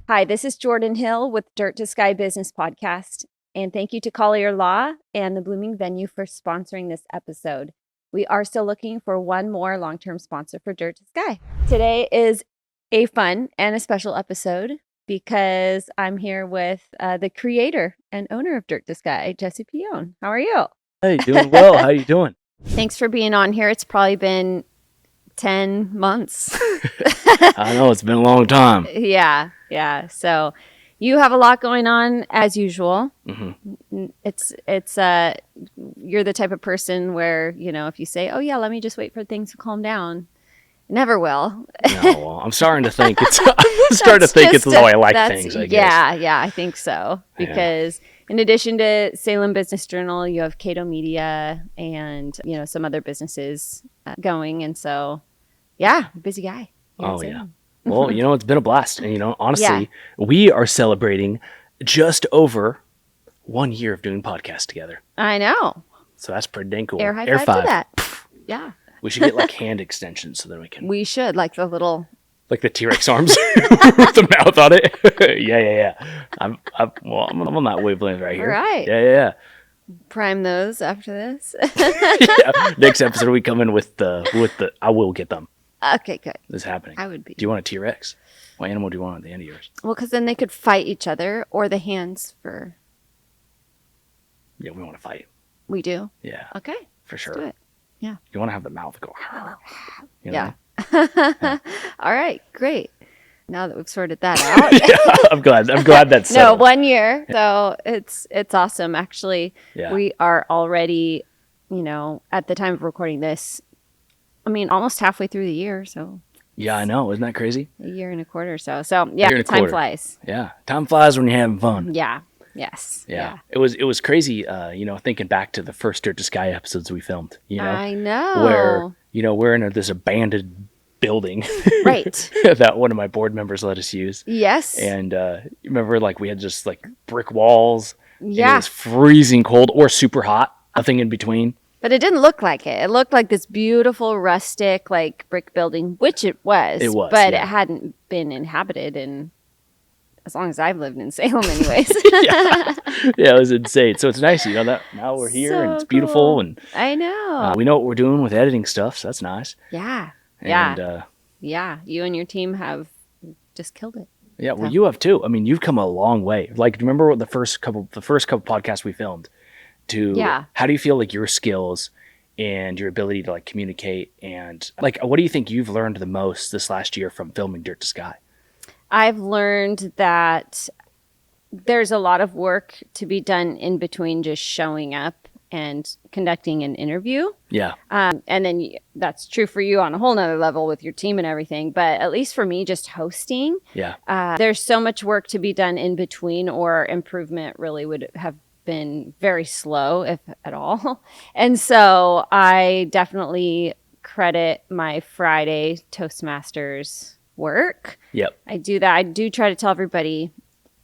Hi, this is Jordan Hill with Dirt to Sky Business Podcast, and thank you to Collier Law and the Blooming Venue for sponsoring this episode. We are still looking for one more long-term sponsor for Dirt to Sky. Today is a fun and a special episode because I'm here with the creator and owner of Dirt to Sky, Jesse Peone. How are you? Hey, doing well. How you doing? Thanks for being on here. It's probably been 10 months. I know, it's been a long time. Yeah. So you have a lot going on as usual. Mm-hmm. You're the type of person where, if you say, oh yeah, let me just wait for things to calm down, it never will. No, well, I'm starting to think it's how I like things, I guess. Yeah, I think so. Because in addition to Salem Business Journal, you have Cato Media and, some other businesses going. And so, busy guy. Oh, yeah. Well, it's been a blast. And, honestly, we are celebrating just over 1 year of doing podcasts together. I know. So that's pretty dang cool. Air high five to that. Yeah. We should get hand extensions so that we can. We should, like the little. Like the T-Rex arms with the mouth on it. Yeah. I'm on that wavelength right here. Right. Yeah. Prime those after this. Next episode we come in with the I will get them. Okay, good. This is happening. I would be. Do you want a T-Rex? What animal do you want at the end of yours? Well, because then they could fight each other, or the hands for. Yeah, we want to fight. We do? Yeah. Okay. For sure. Let's do it. Yeah. You want to have the mouth go. Yeah. All right, great. Now that we've sorted that out. Yeah, I'm glad that's settled. 1 year. So it's awesome. Actually, Yeah. We are already, at the time of recording this, almost halfway through the year. So yeah, I know. Isn't that crazy? a year and a quarter or so. So yeah, time flies. Yeah. Time flies when you're having fun. Yeah. Yes. Yeah. It was crazy, thinking back to the first Dirt to Sky episodes we filmed, I know. Where, we're in this abandoned building. Right. that one of my board members let us use. Yes. And remember, we had just brick walls. Yeah. And it was freezing cold or super hot, nothing in between. But it didn't look like it. It looked like this beautiful rustic, brick building, which it was. It was, but yeah. it hadn't been inhabited in as long as I've lived in Salem, anyways. Yeah, it was insane. So it's nice, that now we're here and it's beautiful, cool. and I know we know what we're doing with editing stuff, so that's nice. Yeah, and, you and your team have just killed it. Yeah, well, you have too. You've come a long way. Remember what the first couple podcasts we filmed? How do you feel your skills and your ability to communicate and what do you think you've learned the most this last year from filming Dirt to Sky? I've learned that there's a lot of work to be done in between just showing up and conducting an interview. Yeah. And then that's true for you on a whole nother level with your team and everything. But at least for me, just hosting, there's so much work to be done in between, or improvement really would have been very slow, if at all. And so I definitely credit my Friday Toastmasters work. Yep. I do that. I do try to tell everybody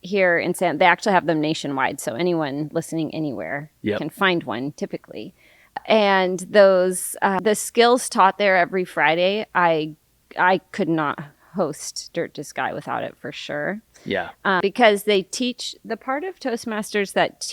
here in San. They actually have them nationwide, so anyone listening anywhere can find one typically. And those the skills taught there every Friday, I could not host Dirt to Sky without it for sure. Yeah. Because they teach the part of Toastmasters that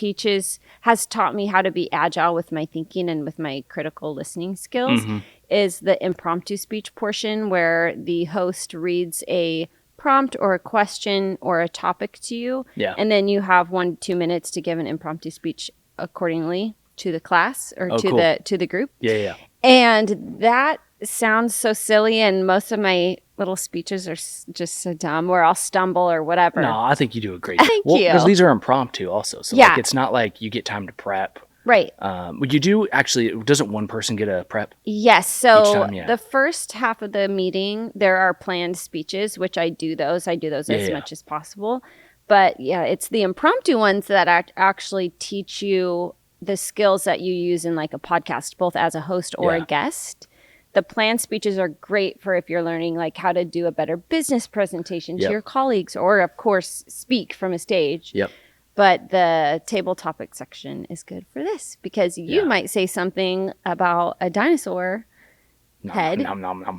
has taught me how to be agile with my thinking and with my critical listening skills. Mm-hmm. Is the impromptu speech portion where the host reads a prompt or a question or a topic to you. Yeah. And then you have 1 to 2 minutes to give an impromptu speech accordingly to the class or to the group. Yeah. And that sounds so silly, and most of my little speeches are just so dumb, or I'll stumble or whatever. No, I think you do a great job. Thank you. Because these are impromptu also. So it's not like you get time to prep. Right. Would you do actually? Doesn't one person get a prep? Yes. So time, the first half of the meeting, there are planned speeches, which I do those. As much as possible. But it's the impromptu ones that actually teach you the skills that you use in a podcast, both as a host or a guest. The planned speeches are great for if you're learning how to do a better business presentation to your colleagues, or of course speak from a stage. Yep. But the table topic section is good for this because you might say something about a dinosaur head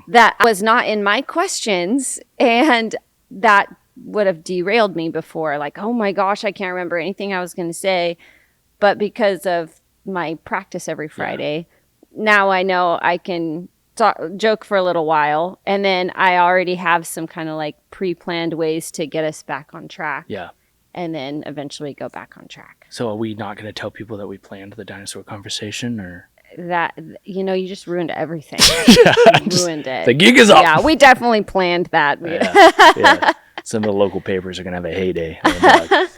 that was not in my questions, and that would have derailed me before. Like, oh my gosh, I can't remember anything I was going to say. But because of my practice every Friday, now I know I can joke for a little while. And then I already have some kind of like pre-planned ways to get us back on track. Yeah. And then eventually go back on track. So are we not going to tell people that we planned the dinosaur conversation, or? That, you just ruined everything. Ruined it. The gig is up. Yeah, we definitely planned that. Yeah. Some of the local papers are going to have a heyday.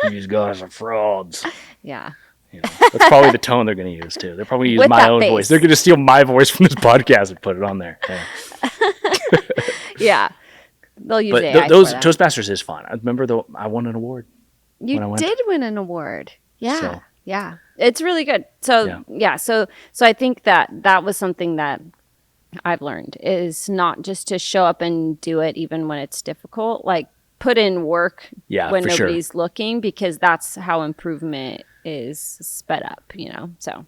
These guys are frauds. Yeah. That's probably the tone they're going to use too. They're probably going to use my own voice. They're going to steal my voice from this podcast and put it on there. Yeah. They'll use AI. But those Toastmasters is fun. I remember I won an award. You did win an award. Yeah. Yeah. It's really good. So, So I think that was something that I've learned, is not just to show up and do it even when it's difficult. Like, put in work when nobody's looking, because that's how improvement is sped up, So,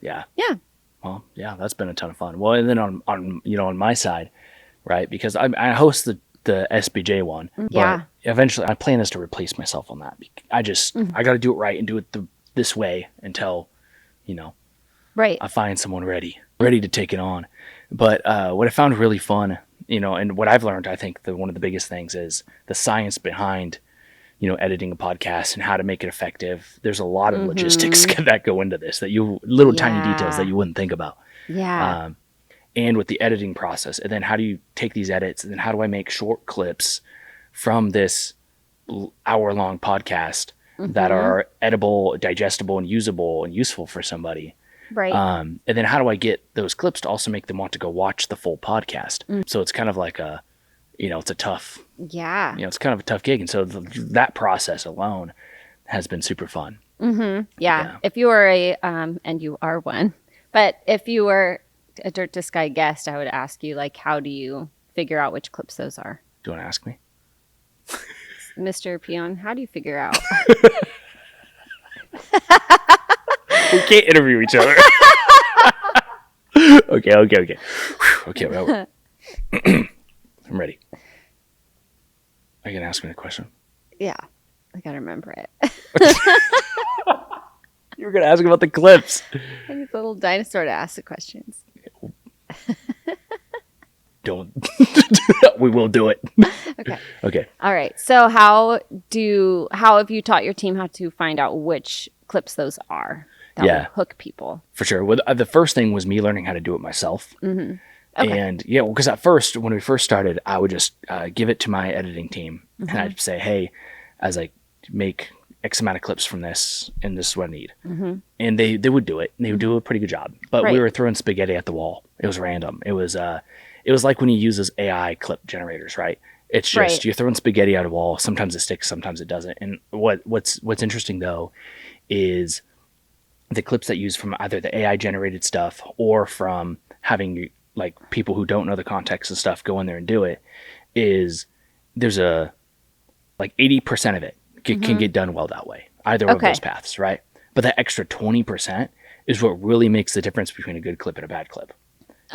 yeah. Yeah. Well, yeah, that's been a ton of fun. Well, and then on my side, right? Because I host the SBJ one, but eventually my plan is to replace myself on that. I got to do it right and do it this way until, right, I find someone ready to take it on. But what I found really fun, and what I've learned, I think one of the biggest things is the science behind, editing a podcast and how to make it effective. There's a lot of logistics that go into this, little tiny details that you wouldn't think about. Yeah. And with the editing process, and then how do you take these edits, and then how do I make short clips from this hour-long podcast that are edible, digestible, and usable and useful for somebody. Right. And then how do I get those clips to also make them want to go watch the full podcast? So it's kind of like it's a tough, it's kind of a tough gig. And so that process alone has been super fun. Mm-hmm. Yeah. If you were and you are one, but if you were a Dirt to Sky guest, I would ask you, like, how do you figure out which clips those are? Do you want to ask me? Mr. Peone, how do you figure out? We can't interview each other. Okay. Okay, well, I'm ready. Are you going to ask me a question? Yeah, I got to remember it. You were going to ask about the clips. I need the little dinosaur to ask the questions. Don't. We will do it. Okay. All right. So how have you taught your team how to find out which clips those are that will hook people? For sure. Well, the first thing was me learning how to do it myself. Mm-hmm. Okay. And because at first, when we first started, I would just give it to my editing team, and I'd say, hey, as I make X amount of clips from this, and this is what I need. Mm-hmm. And they would do it, and they would do a pretty good job. But we were throwing spaghetti at the wall. It was random. It was like when you use those AI clip generators, right? It's just you're throwing spaghetti at a wall. Sometimes it sticks, sometimes it doesn't. And what's interesting though is the clips that use from either the AI generated stuff or from having like people who don't know the context of stuff go in there and do it. Is there's like 80% of it can get done well that way, either of those paths, right? But that extra 20% is what really makes the difference between a good clip and a bad clip.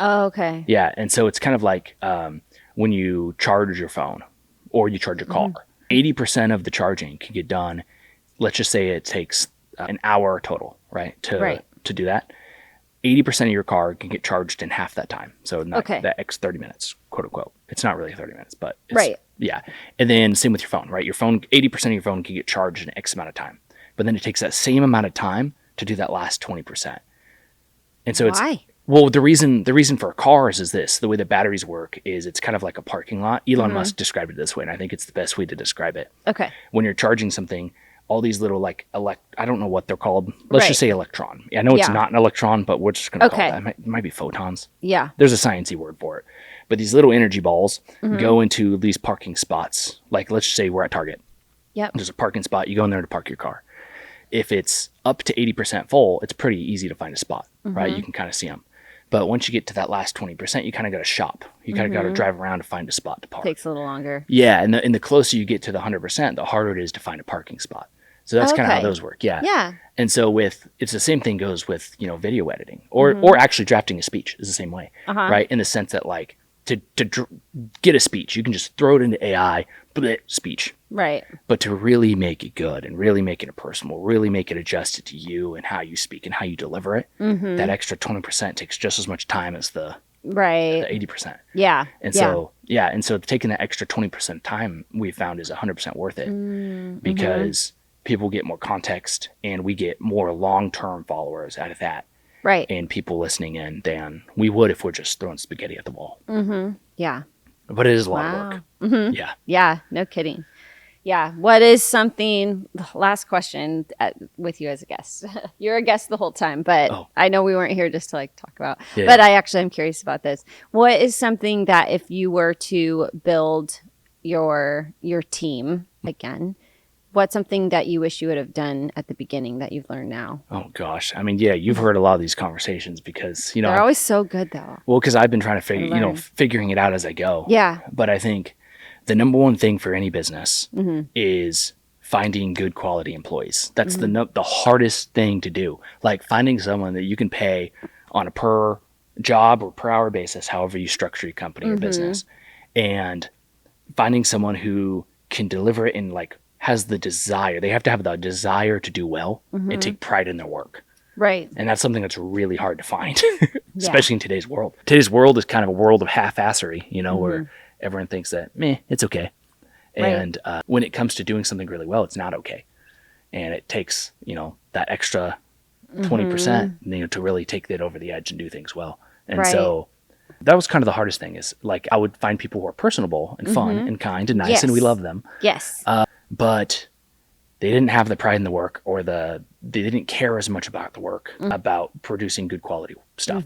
Oh, okay. Yeah, and so it's kind of like when you charge your phone or you charge your car. 80% of the charging can get done. Let's just say it takes an hour total, right? To do that. 80% of your car can get charged in half that time. So that X 30 minutes, quote unquote. It's not really 30 minutes, but it's, yeah. And then same with your phone, right? Your phone, 80% of your phone can get charged in X amount of time. But then it takes that same amount of time to do that last 20%. And so well, the reason for cars is this. The way that batteries work is it's kind of like a parking lot. Elon Musk described it this way, and I think it's the best way to describe it. Okay. When you're charging something, all these little I don't know what they're called. Let's just say electron. I know it's not an electron, but we're just going to call it that. It might be photons. Yeah. There's a sciencey word for it. But these little energy balls go into these parking spots. Like, let's just say we're at Target. Yep. There's a parking spot. You go in there to park your car. If it's up to 80% full, it's pretty easy to find a spot, right? You can kind of see them. But once you get to that last 20%, you kind of got to shop. You kind of got to drive around to find a spot to park. Takes a little longer. Yeah, and the closer you get to the 100%, the harder it is to find a parking spot. So that's kind of how those work. Yeah. Yeah. And so it's the same thing goes with, video editing or actually drafting a speech is the same way, right? In the sense that like get a speech. You can just throw it into AI, speech. Right. But to really make it good and really make it personal, really make it adjusted to you and how you speak and how you deliver it, that extra 20% takes just as much time as the 80%. Yeah. And so taking that extra 20% time we found is 100% worth it because people get more context and we get more long-term followers out of that. Right. And people listening in than we would if we're just throwing spaghetti at the wall. Yeah. But it is a lot of work. Yeah. Yeah. No kidding. Yeah. What is something, last question with you as a guest. You're a guest the whole time, but I know we weren't here just to like talk about, but I actually am curious about this. What is something that if you were to build your team again, what's something that you wish you would have done at the beginning that you've learned now? Oh gosh. I mean, yeah, you've heard a lot of these conversations because, they're always so good though. Well, because I've been trying to figuring it out as I go. Yeah. But I think the number one thing for any business is finding good quality employees. That's the hardest thing to do. Like finding someone that you can pay on a per job or per hour basis, however you structure your company or business, and finding someone who can deliver it in like has the desire. They have to have the desire to do well and take pride in their work. Right. And that's something that's really hard to find, especially in today's world. Today's world is kind of a world of half-assery, where everyone thinks that, it's okay. Right. And when it comes to doing something really well, it's not okay. And it takes, that extra 20%, to really take that over the edge and do things well. And so that was kind of the hardest thing is like I would find people who are personable and fun and kind and nice and we love them. Yes. But they didn't have the pride in the work or they didn't care as much about the work, about producing good quality stuff.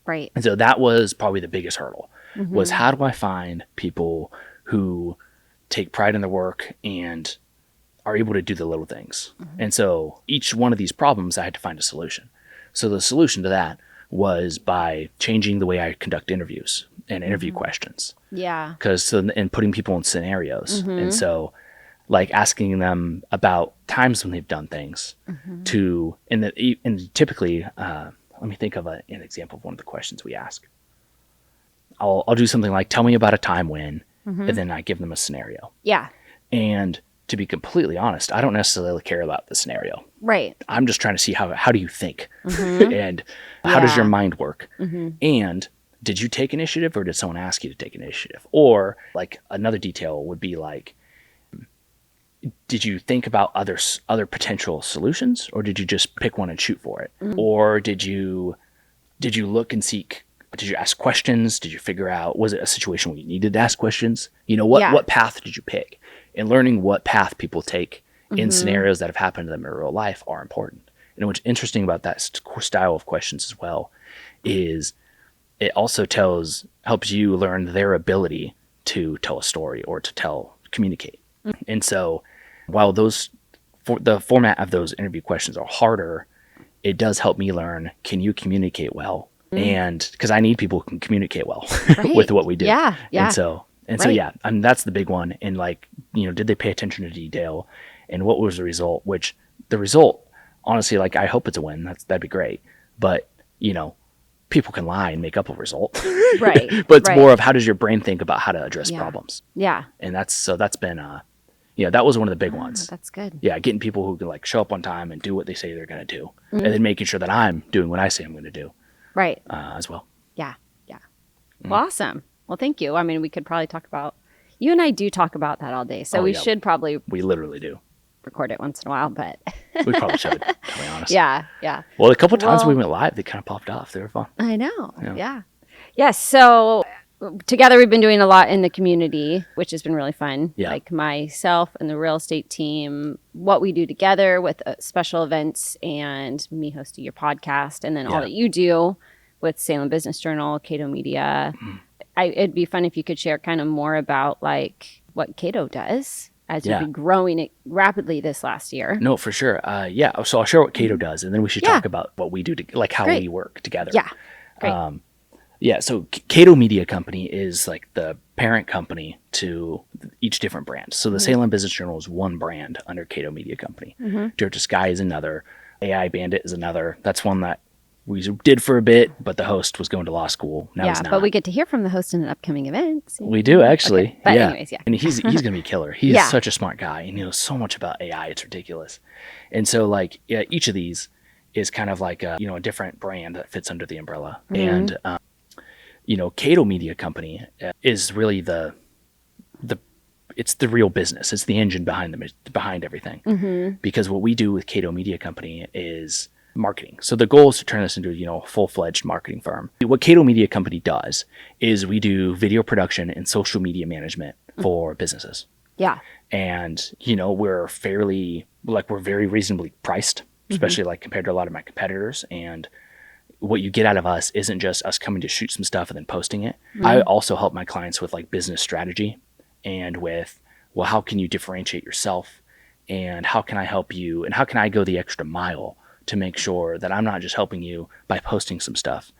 Right. And so that was probably the biggest hurdle was how do I find people who take pride in their work and are able to do the little things. And so each one of these problems, I had to find a solution. So the solution to that was by changing the way I conduct interviews and interview questions. Yeah. And putting people in scenarios. And so like asking them about times when they've done things and typically, let me think of an example of one of the questions we ask. I'll do something like, tell me about a time when, and then I give them a scenario. Yeah. And to be completely honest, I don't necessarily care about the scenario. Right. I'm just trying to see how do you think and how does your mind work? And did you take initiative or did someone ask you to take initiative? Or like another detail would be like, did you think about other potential solutions or did you just pick one and shoot for it? Or did you look and seek? Did you ask questions? Did you figure out, was it a situation where you needed to ask questions? What path did you pick? And learning what path people take in scenarios that have happened to them in real life are important. And what's interesting about that style of questions as well is it also helps you learn their ability to tell a story or to communicate. And so while the format of those interview questions are harder, it does help me learn, can you communicate well? And because I need people who can communicate well with what we do. Yeah. And so that's the big one. And like, did they pay attention to detail and what was the result? Which the result, honestly, like I hope it's a win. That'd be great. But, people can lie and make up a result. Right. But it's more of how does your brain think about how to address problems? Yeah. And that's been, that was one of the big ones. That's good. Yeah. Getting people who can like show up on time and do what they say they're going to do. And then making sure that I'm doing what I say I'm going to do. Right. As well. Yeah. Yeah. Well, awesome. Well, thank you. I mean, we could probably talk about, you and I do talk about that all day. So we should probably. We literally do. Record it once in a while, but. We probably should, to be honest. Yeah. Yeah. Well, a couple of times we went live, they kind of popped off. They were fun. I know. Yeah. Yes. So together we've been doing a lot in the community, which has been really fun. Yeah. Like myself and the real estate team, what we do together with special events and me hosting your podcast and then all that you do with Salem Business Journal, Cato Media. It'd be fun if you could share kind of more about like what Cato does as you've been growing it rapidly this last year. No, for sure. So I'll share what Cato does and then we should talk about what we do, like how we work together. Yeah. Great. So Cato Media Company is like the parent company to each different brand. So the Salem Business Journal is one brand under Cato Media Company. Dirt to Sky is another. AI Bandit is another. That's one that we did for a bit, but the host was going to law school. Now he's not. But we get to hear from the host in an upcoming event. So. We do, actually. Okay. But anyways, And he's going to be a killer. He's such a smart guy, and he knows so much about AI. It's ridiculous. And so, like, each of these is kind of like a different brand that fits under the umbrella. And, Cato Media Company is really it's the real business. It's the engine behind everything. Because what we do with Cato Media Company is marketing. So the goal is to turn this into a full-fledged marketing firm. What Cato Media Company does is we do video production and social media management for businesses. Yeah. And we're very reasonably priced, especially like compared to a lot of my competitors. And what you get out of us isn't just us coming to shoot some stuff and then posting it. I also help my clients with like business strategy and with, well, how can you differentiate yourself, and how can I help you, and how can I go the extra mile to make sure that I'm not just helping you by posting some stuff,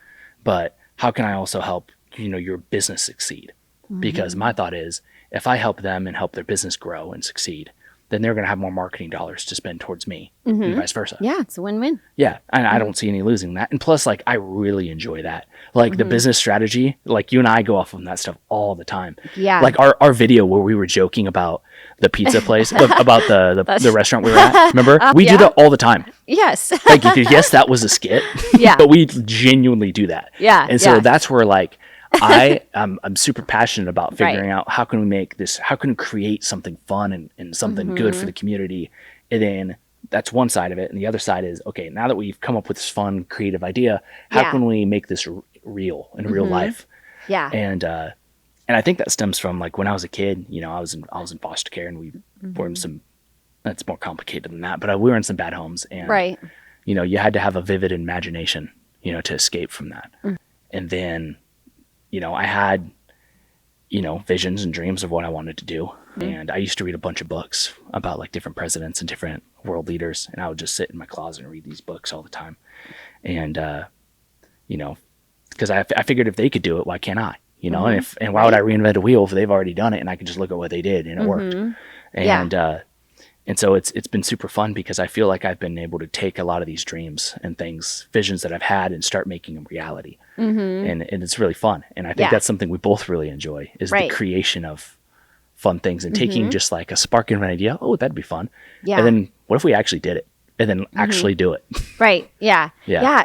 but how can I also help your business succeed? Because my thought is, if I help them and help their business grow and succeed, then they're going to have more marketing dollars to spend towards me and vice versa. Yeah, it's a win-win. Yeah, and I don't see any losing that. And plus, like, I really enjoy that. Like, the business strategy, like, you and I go off on that stuff all the time. Yeah. Like, our video where we were joking about the pizza place, about the restaurant we were at, remember? We do that all the time. Yes. Like, yes, that was a skit. Yeah. But we genuinely do that. Yeah. And so that's where, like, I'm super passionate about figuring out how can we create something fun and something good for the community. And then that's one side of it. And the other side is, okay, now that we've come up with this fun, creative idea, how can we make this real in real life? Yeah. And I think that stems from, like, when I was a kid, I was in foster care, and we were in some, that's more complicated than that, but we were in some bad homes, and, you had to have a vivid imagination, to escape from that. And then, I had, visions and dreams of what I wanted to do. And I used to read a bunch of books about, like, different presidents and different world leaders. And I would just sit in my closet and read these books all the time. And, because I figured if they could do it, why can't I? And why would I reinvent a wheel if they've already done it and I could just look at what they did and it worked? And so it's been super fun because I feel like I've been able to take a lot of these dreams and visions that I've had, and start making them reality. And it's really fun. And I think that's something we both really enjoy, is the creation of fun things, and taking just like a spark of an idea. Oh, that'd be fun. Yeah. And then what if we actually did it? And then actually do it. Right. Yeah. Yeah.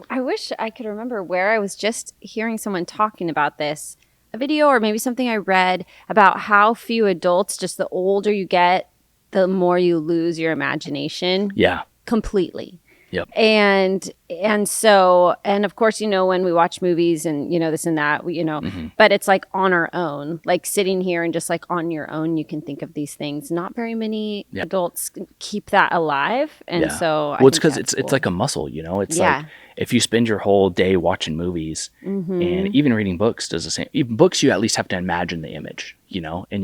I wish I could remember where I was just hearing someone talking about this, a video or maybe something I read about how few adults, just the older you get, the more you lose your imagination. Yeah. Completely. Yep. And so, and of course, when we watch movies and, this and that, but it's like on our own, like sitting here and just like on your own, you can think of these things. Not very many adults keep that alive. And so, it's because it's like a muscle, it's like, if you spend your whole day watching movies and even reading books does the same. Even books, you at least have to imagine the image, and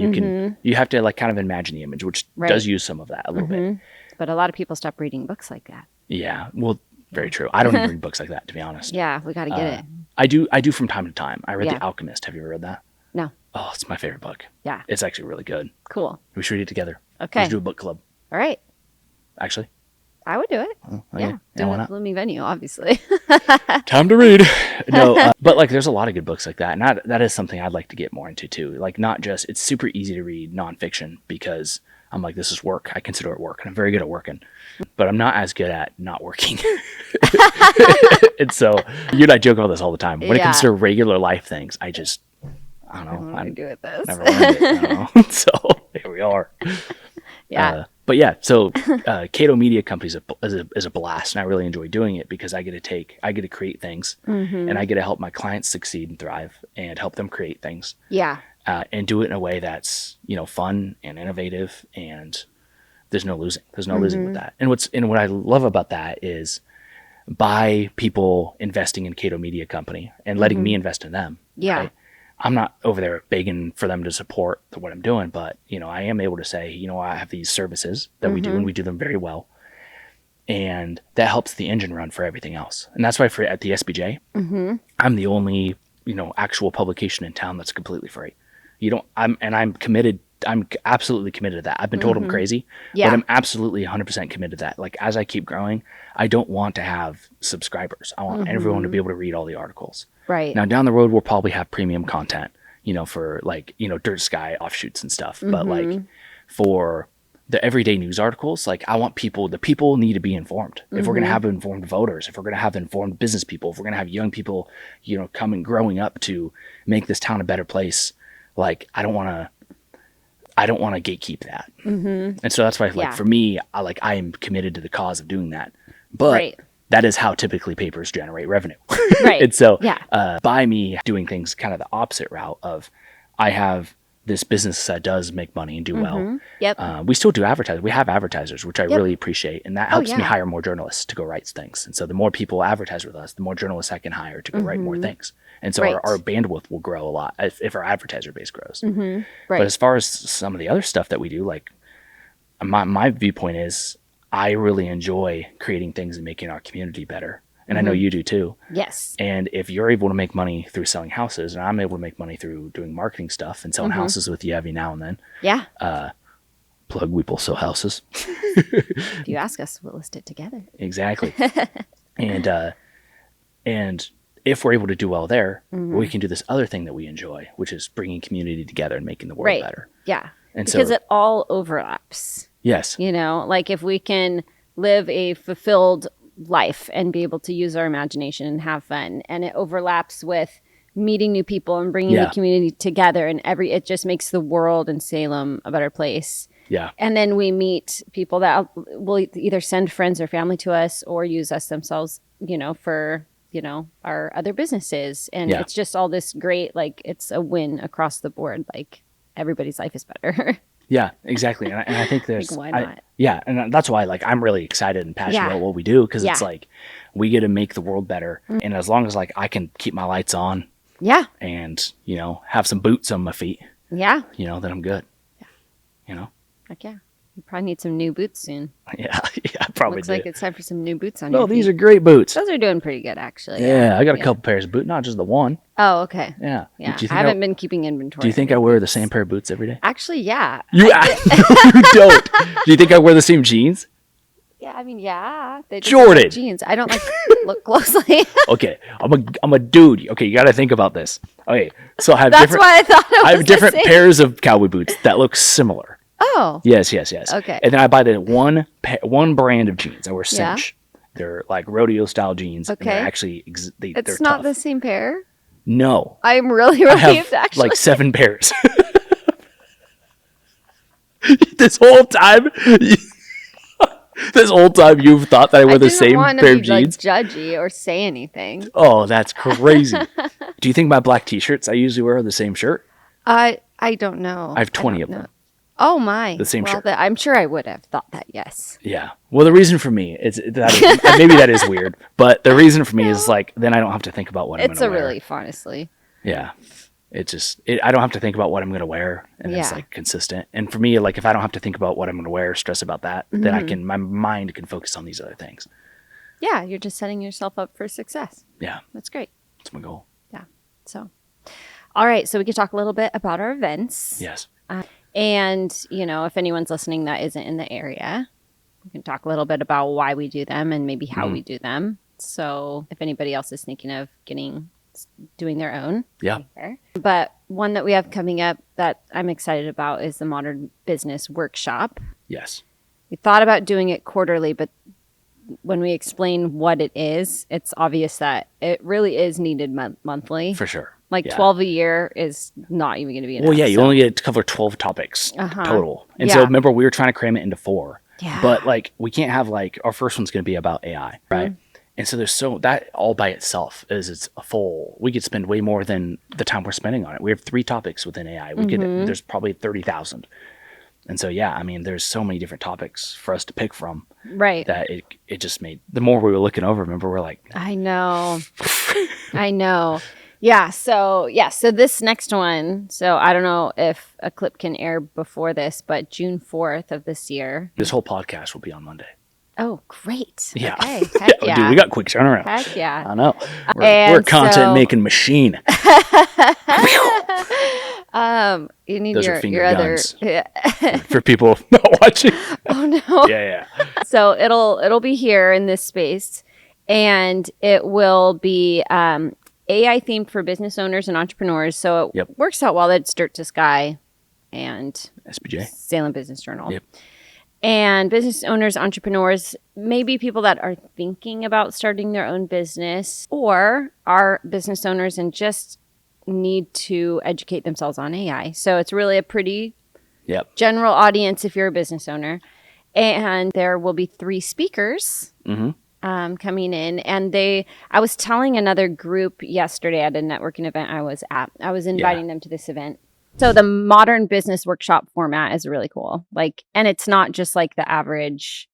you have to, like, kind of imagine the image, which does use some of that a little bit. But a lot of people stop reading books like that. Yeah, well, very true. I don't even read books like that, to be honest. Yeah, we got to get it. I do from time to time. I read The Alchemist. Have you ever read that? No. Oh, it's my favorite book. Yeah. It's actually really good. Cool. We should read it together. Okay. We should do a book club. All right. Actually. I would do it. Oh, okay. Yeah. Do it at Blooming Venue, obviously. Time to read. No, but, like, there's a lot of good books like that. And that is something I'd like to get more into, too. Like, not just, it's super easy to read nonfiction because I'm like, this is work. I consider it work, and I'm very good at working, but I'm not as good at not working. And so you and I joke about this all the time. When it comes to regular life things, I don't know. I do with this. Never learned it. So here we are. Yeah. But yeah, so Cato Media Company is a blast, and I really enjoy doing it because I get to create things, and I get to help my clients succeed and thrive, and help them create things. Yeah. And do it in a way that's, fun and innovative, and there's no losing. There's no losing with that. And what I love about that is, by people investing in Cato Media Company and letting me invest in them. Yeah. Right? I'm not over there begging for them to support what I'm doing, but, I am able to say, I have these services that we do, and we do them very well. And that helps the engine run for everything else. And that's why at the SBJ, I'm the only, actual publication in town that's completely free. I'm committed I'm absolutely committed to that. I've been told I'm crazy, but I'm absolutely 100% committed to that. Like, as I keep growing, I don't want to have subscribers. I want everyone to be able to read all the articles. Right. Now, down the road, we'll probably have premium content, for like, Dirt Sky offshoots and stuff. But like for the everyday news articles, like, I want the people need to be informed. If we're going to have informed voters, if we're going to have informed business people, if we're going to have young people, coming, growing up to make this town a better place, like, I don't want to gatekeep that. And so that's why, like, for me, I am committed to the cause of doing that. But that is how typically papers generate revenue. Right. And so by me doing things kind of the opposite route of, I have this business that does make money and do well. Yep. We still do advertise. We have advertisers, which I really appreciate. And that helps me hire more journalists to go write things. And so the more people advertise with us, the more journalists I can hire to go write more things. And so our bandwidth will grow a lot if our advertiser base grows. But as far as some of the other stuff that we do, like, my viewpoint is, I really enjoy creating things and making our community better. And I know you do too. Yes. And if you're able to make money through selling houses, and I'm able to make money through doing marketing stuff and selling houses with you every now and then. Yeah. Plug, we both sell houses. If you ask us, we'll list it together. Exactly. And if we're able to do well there, we can do this other thing that we enjoy, which is bringing community together and making the world better. Yeah. And because it all overlaps. Yes. Like, if we can live a fulfilled life and be able to use our imagination and have fun, and it overlaps with meeting new people and bringing the community together, and it just makes the world and Salem a better place. Yeah. And then we meet people that will either send friends or family to us or use us themselves, for, our other businesses. And it's just all this great, like, it's a win across the board. Like, everybody's life is better. Yeah, exactly. And I think there's, like, why not? And that's why, like, I'm really excited and passionate about what we do, because it's like, we get to make the world better. And as long as, like, I can keep my lights on, and, have some boots on my feet, then I'm good. Heck yeah. You probably need some new boots soon. Yeah, probably Looks like it's time for some new boots on your feet. these are great boots. Those are doing pretty good, actually. Yeah, I got a couple pairs of boots, not just the one. Oh, okay. Yeah. I haven't been keeping inventory. Do you think I wear the same pair of boots every day? Actually, yeah. You don't. Do you think I wear the same jeans? Yeah, I mean, yeah. They just Jordan. like jeans. I don't, like, look closely. Okay, I'm a dude. Okay, you got to think about this. Okay, so I have That's why I thought it was I have different pairs of cowboy boots that look similar. Oh. Yes. Okay. And then I buy the one brand of jeans. I wear cinch. They're like rodeo style jeans. Okay. And they're actually they're not tough. the same pair? No. I'm really I have relieved, actually. like 7 pairs. This whole time you've thought that I wear the same pair of jeans? Like, judgy or say anything. Oh, that's crazy. Do you think my black t-shirts I usually wear the same shirt? I don't know. I have 20 of them. Oh my! The same shirt. I'm sure I would have thought that. Yes. Yeah. Well, the reason for me is maybe that is weird, but the reason for me is, like, then I don't have to think about what I'm going to wear. It's a relief, honestly. Yeah. It's just I don't have to think about what I'm going to wear, and it's, like, consistent. And for me, like, if I don't have to think about what I'm going to wear, stress about that, then my mind can focus on these other things. Yeah, you're just setting yourself up for success. Yeah. That's great. That's my goal. Yeah. So, all right. So we can talk a little bit about our events. Yes. And, if anyone's listening that isn't in the area, we can talk a little bit about why we do them and maybe how we do them. So if anybody else is thinking of doing their own. Yeah. But one that we have coming up that I'm excited about is the Modern Business Workshop. Yes. We thought about doing it quarterly, but when we explain what it is, it's obvious that it really is needed monthly. For sure. Like 12 a year is not even going to be enough. Well, yeah, you only get to cover 12 topics total. And so remember, we were trying to cram it into 4. Yeah. But, like, we can't have, like, our first one's going to be about AI, right? And so that all by itself it's a full, we could spend way more than the time we're spending on it. We have 3 topics within AI. There's probably 30,000. And so, yeah, I mean, there's so many different topics for us to pick from. Right. That it just made, the more we were looking over, remember, we're like. I know. I know. Yeah. So this next one, so I don't know if a clip can air before this, but June 4th of this year. This whole podcast will be on Monday. Oh, great. Yeah. Okay. Heck yeah. Dude, we got quick turnaround. Heck yeah. I know. We're a content making machine. You need Those are your finger other. guns for people not watching. Oh no. Yeah. So it'll be here in this space, and it will be AI themed for business owners and entrepreneurs. So it works out well that it's Dirt to Sky and SBJ, Salem Business Journal. Yep. And business owners, entrepreneurs, maybe people that are thinking about starting their own business or are business owners and just need to educate themselves on AI. So it's really a pretty general audience if you're a business owner. And there will be 3 speakers coming in. And I was telling another group yesterday at a networking event I was at, I was inviting them to this event. So the modern business workshop format is really cool. And it's not just like the average,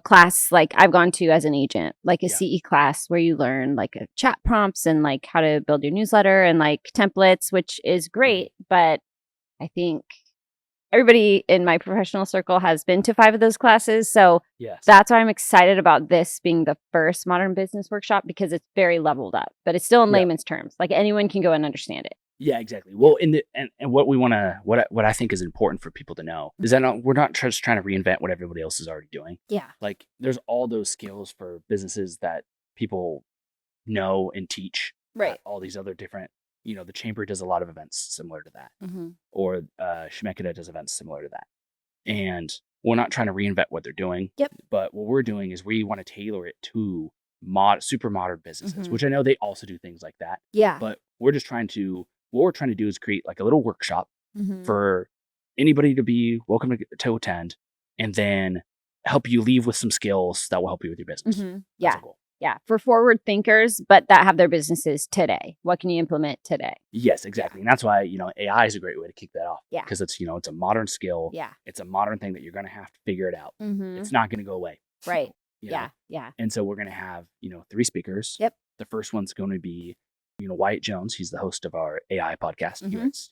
class like I've gone to as an agent, like a CE class where you learn like a chat prompts and like how to build your newsletter and like templates, which is great. But I think everybody in my professional circle has been to 5 of those classes. So that's why I'm excited about this being the first modern business workshop, because it's very leveled up, but it's still in layman's terms. Like anyone can go and understand it. Yeah, exactly. Well, and what we want to, what I think is important for people to know is that we're not just trying to reinvent what everybody else is already doing. Yeah. Like there's all those skills for businesses that people know and teach. Right. All these other different, the chamber does a lot of events similar to that, or Shemeketa does events similar to that. And we're not trying to reinvent what they're doing. Yep. But what we're doing is we want to tailor it to super modern businesses, which I know they also do things like that. Yeah. But what we're trying to do is create like a little workshop for anybody to be welcome to attend, and then help you leave with some skills that will help you with your business. Yeah. Yeah. For forward thinkers, but that have their businesses today. What can you implement today? Yes, exactly. And that's why, AI is a great way to kick that off. Yeah. Because it's, it's a modern skill. Yeah. It's a modern thing that you're going to have to figure it out. It's not going to go away. Right. Yeah. Yeah. And so we're going to have, 3 speakers. Yep. The first one's going to be, Wyatt Jones. He's the host of our AI podcast.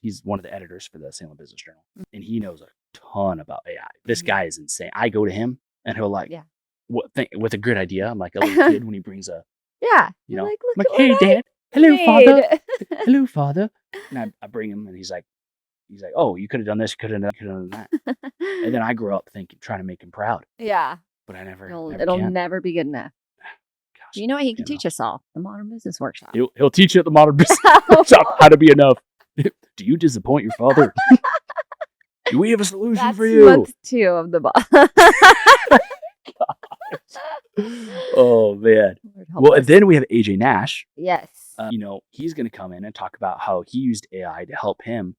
He's one of the editors for the Salem Business Journal. And he knows a ton about AI. This guy is insane. I go to him and he'll with a good idea. I'm like a little kid when he brings a, Look hey, Dad. Hello, Father. Hello, Father. And I bring him and he's like, oh, you could have done this. You could have done that. And then I grew up trying to make him proud. Yeah. But I never. It'll never be good enough. Gosh, you know what? He can teach us all. The Modern Business Workshop. He'll teach you at the Modern Business Workshop how to be enough. Do you disappoint your father? Do we have a solution for you? That's 2 of the boss. Oh man. Well, and then we have AJ Nash. Yes. He's going to come in and talk about how he used AI to help him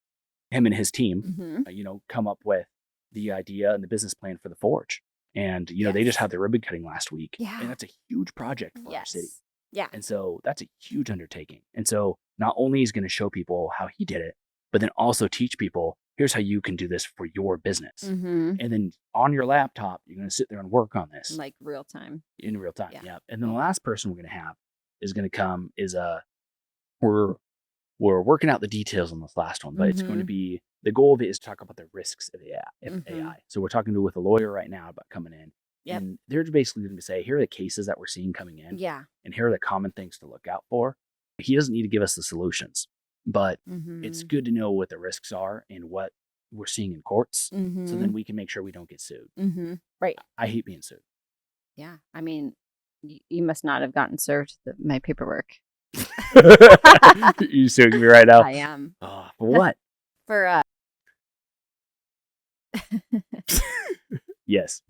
and his team, come up with the idea and the business plan for the Forge. And, they just had their ribbon cutting last week. Yeah. And that's a huge project for our city. Yeah. And so that's a huge undertaking. And so not only is going to show people how he did it, but then also teach people, here's how you can do this for your business. And then on your laptop, you're going to sit there and work on this. Like real time. In real time. Yeah. And then the last person we're going to have is going to come is we're working out the details on this last one, but it's going to be, the goal of it is to talk about the risks of AI. So we're talking with a lawyer right now about coming in. Yep. And they're basically going to say, here are the cases that we're seeing coming in. Yeah. And here are the common things to look out for. He doesn't need to give us the solutions, but it's good to know what the risks are and what we're seeing in courts. So then we can make sure we don't get sued. Right. I hate being sued. Yeah. I mean, you must not have gotten served my paperwork. You suing me right now? I am. For what? For Yes.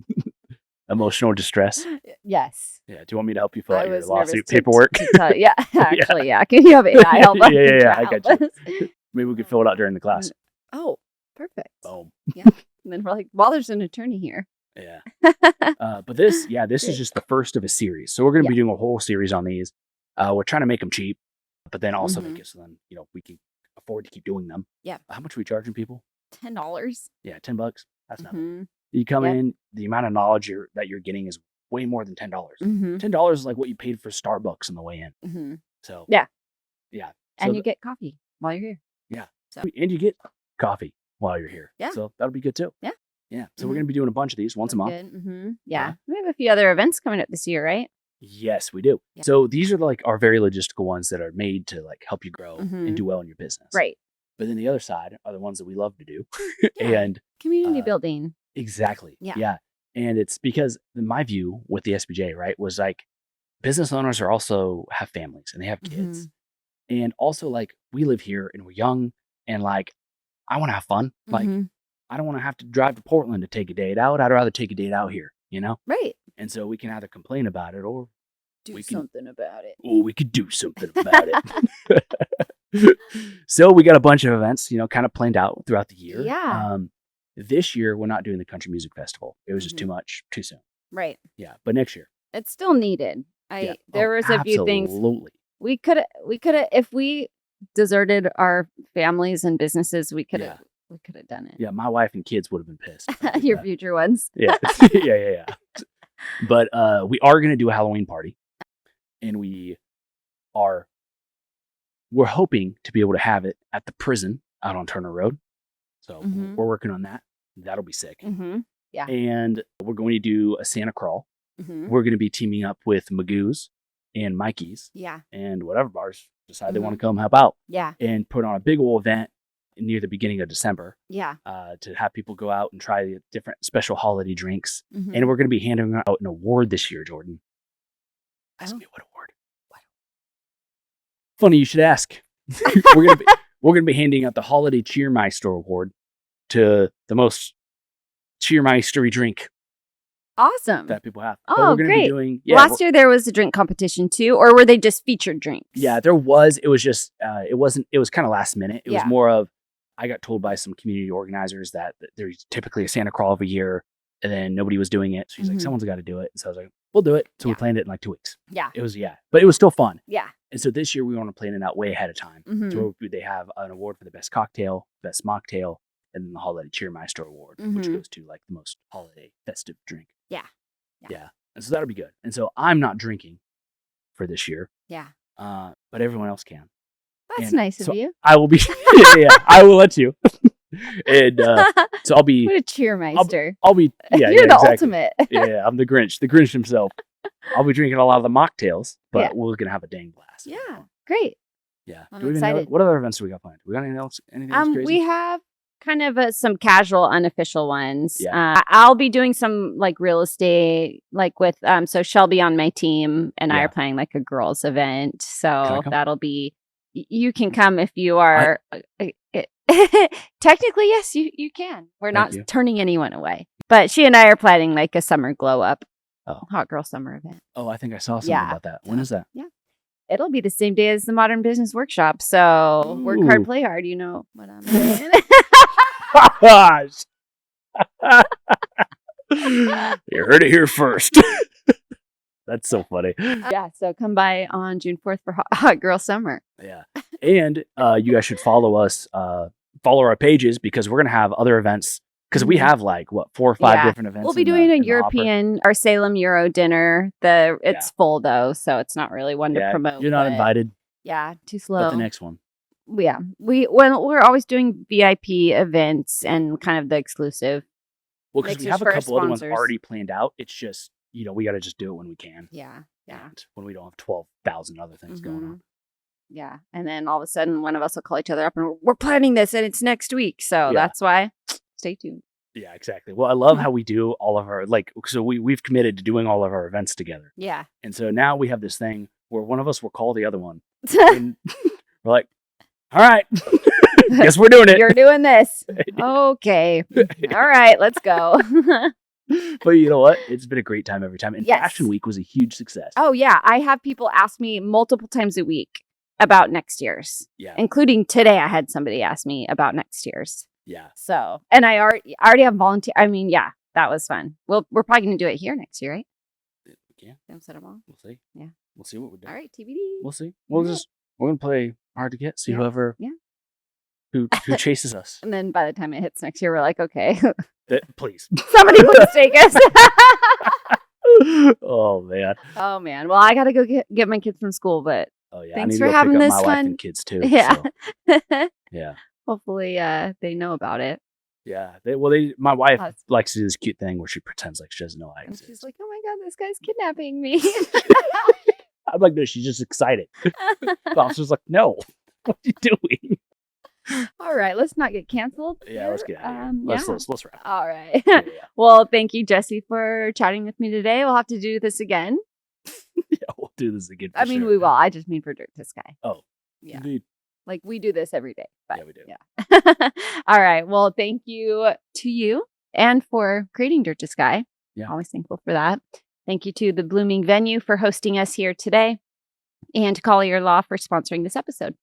Emotional distress. Yes. Yeah. Do you want me to help you fill out your nervous lawsuit paperwork? Yeah. Actually, yeah. Can you have AI help us? Yeah. I got you. Maybe we could fill it out during the class. Oh, perfect. Boom. Yeah. And then we're like, well, there's an attorney here. Yeah. But this is just the first of a series. So we're going to be doing a whole series on these. We're trying to make them cheap, but then also make it so then, we can afford to keep doing them. Yeah. How much are we charging people? $10. Yeah. $10. That's nothing. You come in, the amount of knowledge that you're getting is way more than $10. $10 is like what you paid for Starbucks on the way in. So yeah. So and you get coffee while you're here. Yeah. So. And you get coffee while you're here. Yeah. So that'll be good too. Yeah. Yeah. So we're going to be doing a bunch of these once a month. Yeah. We have a few other events coming up this year, right? Yes, we do. Yeah. So these are like our very logistical ones that are made to like help you grow and do well in your business. Right. But then the other side are the ones that we love to do. Yeah. And community building. Exactly. Yeah. Yeah. And it's because my view with the SBJ, right, was like business owners are also have families and they have kids. And also like we live here and we're young and like I want to have fun. Like I don't want to have to drive to Portland to take a date out. I'd rather take a date out here, you know? Right. And so we can either complain about it or do something about it. Or we could do something about it. So we got a bunch of events, you know, kind of planned out throughout the year. Yeah. This year we're not doing the country music festival. It was just too much, too soon. Right. Yeah. But next year. It's still needed. There was a few things. Absolutely. We could have, if we deserted our families and businesses, we could have done it. Yeah, my wife and kids would have been pissed. Your future ones. Yeah. Yeah. But we are going to do a Halloween party, and we're hoping to be able to have it at the prison out on Turner Road. So we're working on that. That'll be sick. Yeah. And we're going to do a Santa crawl. We're going to be teaming up with Magoo's and Mikey's. Yeah. And whatever bars decide they want to come help out. Yeah. And put on a big old event near the beginning of December. Yeah. To have people go out and try the different special holiday drinks. And we're going to be handing out an award this year, Jordan. Ask me what award. Funny you should ask. We're going to be handing out the Holiday Cheermeister Award to the most Cheermeistery drink. Awesome. That people have. Oh, great. Last year there was a drink competition too, or were they just featured drinks? Yeah, there was. It was just, it was kind of last minute. It was more of, I got told by some community organizers that there's typically a Santa crawl every year and then nobody was doing it. So he's like, someone's got to do it. And so I was like, we'll do it. So we planned it in like 2 weeks. Yeah. But it was still fun. Yeah. And so this year we want to plan it out way ahead of time. So they have an award for the best cocktail, best mocktail, and then the Holiday Cheermeister Award, which goes to like the most holiday festive drink. Yeah. And so that'll be good. And so I'm not drinking for this year. Yeah. But everyone else can. That's nice of you. I will be. I will let you. And so I'll be. What a cheermeister. I'll be. Yeah, you're the ultimate. Yeah, I'm the Grinch himself. I'll be drinking a lot of the mocktails, but we're gonna have a dang blast. Yeah, great. Yeah. I'm excited. What other events do we got planned? We got anything else? Anything else crazy? We have kind of some casual, unofficial ones. Yeah. I'll be doing some like real estate, like with so Shelby on my team and I are planning like a girls event. So that'll be. You can come if you are. Technically, yes, you can. We're not turning anyone away. But she and I are planning like a summer glow up, hot girl summer event. Oh, I think I saw something about that. When is that? Yeah. It'll be the same day as the Modern Business Workshop. So work hard, play hard. You know what I'm saying? Gosh. You heard it here first. That's so funny. Yeah, so come by on June 4th for Hot Girl Summer. Yeah. And you guys should follow us, follow our pages because we're going to have other events because we have like, 4 or 5 different events. We'll be doing a European, our Salem Euro dinner. It's full though, so it's not really one to promote. You're not invited. Yeah, too slow. But the next one. Yeah. We're always doing VIP events and kind of the exclusive. Well, because we have a couple other ones already planned out. It's just, we got to just do it when we can. Yeah. And when we don't have 12,000 other things going on. Yeah. And then all of a sudden, one of us will call each other up and we're planning this and it's next week. So that's why stay tuned. Yeah, exactly. Well, I love how we do all of our, so we've committed to doing all of our events together. Yeah. And so now we have this thing where one of us will call the other one. And we're like, all right, guess we're doing it. You're doing this. Okay. All right, let's go. But you know what? It's been a great time every time. And Fashion Week was a huge success. Oh, yeah. I have people ask me multiple times a week about next year's. Yeah. Including today, I had somebody ask me about next year's. Yeah. So, and I already have volunteer. I mean, yeah, that was fun. We're probably going to do it here next year, right? We can. Set them all. We'll see. Yeah. We'll see what we do. All right, TBD. We'll see. We're going to play hard to get. See whoever. Yeah. Who chases us. And then by the time it hits next year, we're like, okay. Please. Somebody please take us. Oh, man. Oh, man. Well, I got to go get my kids from school, but thanks for having this fun. My wife and kids, too. Yeah. So. Yeah. Hopefully they know about it. Yeah. My wife likes to do this cute thing where she pretends like she doesn't know I exist. She's like, oh, my God, this guy's kidnapping me. I'm like, no, she's just excited. The officer's like, no, what are you doing? All right, let's not get canceled. Yeah, let's get out of here. Let's wrap. All right. Yeah. Well, thank you, Jesse, for chatting with me today. We'll have to do this again. Yeah, we'll do this again. We will. I just mean for Dirt to Sky. Oh, yeah. Indeed. Like we do this every day. But, yeah, we do. Yeah. All right. Well, thank you to you and for creating Dirt to Sky. Yeah. Always thankful for that. Thank you to the Blooming Venue for hosting us here today, and to Collier Law for sponsoring this episode.